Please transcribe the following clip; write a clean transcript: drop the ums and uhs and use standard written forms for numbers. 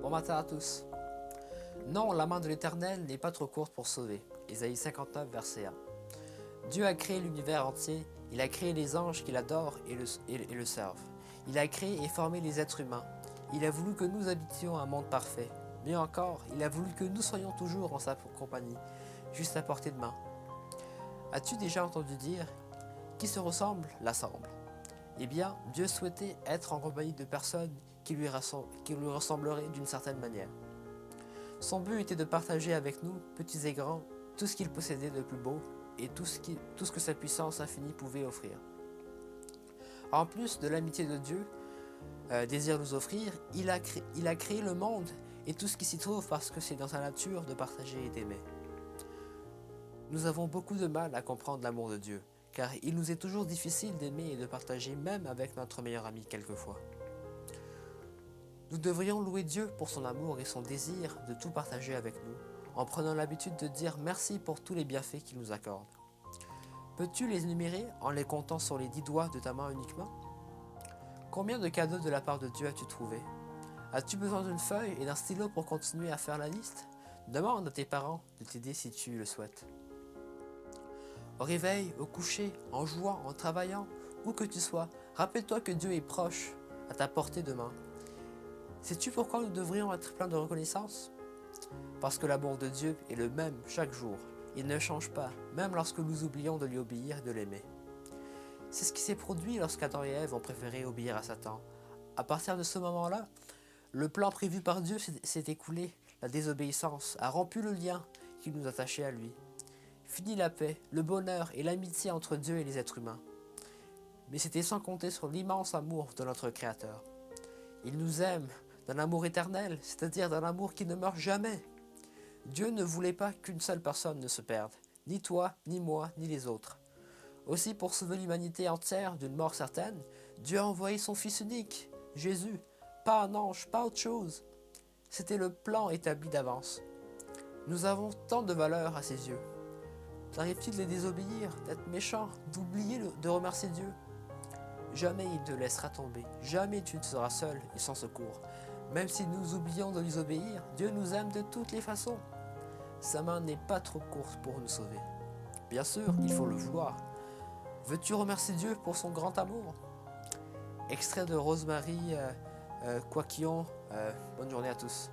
Bon matin à tous. Non, la main de l'Éternel n'est pas trop courte pour sauver. Ésaïe 59, verset 1. Dieu a créé l'univers entier, il a créé les anges qui l'adorent et le servent. Il a créé et formé les êtres humains. Il a voulu que nous habitions un monde parfait. Mieux encore, il a voulu que nous soyons toujours en sa compagnie, juste à portée de main. As-tu déjà entendu dire « Qui se ressemble, l'assemble » Eh bien, Dieu souhaitait être en compagnie de personnes qui lui ressembleraient d'une certaine manière. Son but était de partager avec nous, petits et grands, tout ce qu'il possédait de plus beau et tout ce que sa puissance infinie pouvait offrir. En plus de l'amitié de Dieu désire nous offrir, il a créé le monde et tout ce qui s'y trouve parce que c'est dans sa nature de partager et d'aimer. Nous avons beaucoup de mal à comprendre l'amour de Dieu, car il nous est toujours difficile d'aimer et de partager même avec notre meilleur ami quelquefois. Nous devrions louer Dieu pour son amour et son désir de tout partager avec nous, en prenant l'habitude de dire merci pour tous les bienfaits qu'il nous accorde. Peux-tu les énumérer en les comptant sur les 10 doigts de ta main uniquement? Combien de cadeaux de la part de Dieu as-tu trouvé? As-tu besoin d'une feuille et d'un stylo pour continuer à faire la liste? Demande à tes parents de t'aider si tu le souhaites. Au réveil, au coucher, en jouant, en travaillant, où que tu sois, rappelle-toi que Dieu est proche, à ta portée de main. Sais-tu pourquoi nous devrions être pleins de reconnaissance? Parce que l'amour de Dieu est le même chaque jour. Il ne change pas, même lorsque nous oublions de lui obéir et de l'aimer. C'est ce qui s'est produit lorsqu'Adam et Ève ont préféré obéir à Satan. À partir de ce moment-là, le plan prévu par Dieu s'est écoulé. La désobéissance a rompu le lien qui nous attachait à lui. Fini la paix, le bonheur et l'amitié entre Dieu et les êtres humains. Mais c'était sans compter sur l'immense amour de notre Créateur. Il nous aime d'un amour éternel, c'est-à-dire d'un amour qui ne meurt jamais. Dieu ne voulait pas qu'une seule personne ne se perde, ni toi, ni moi, ni les autres. Aussi, pour sauver l'humanité entière d'une mort certaine, Dieu a envoyé son Fils unique, Jésus, pas un ange, pas autre chose. C'était le plan établi d'avance. Nous avons tant de valeur à ses yeux. T'arrive-t-il de les désobéir, d'être méchant, d'oublier de remercier Dieu? Jamais il te laissera tomber, jamais tu ne seras seul et sans secours. Même si nous oublions de lui obéir, Dieu nous aime de toutes les façons. Sa main n'est pas trop courte pour nous sauver. Bien sûr, il faut le vouloir. Veux-tu remercier Dieu pour son grand amour? Extrait de Rosemary Quaquillon. Bonne journée à tous.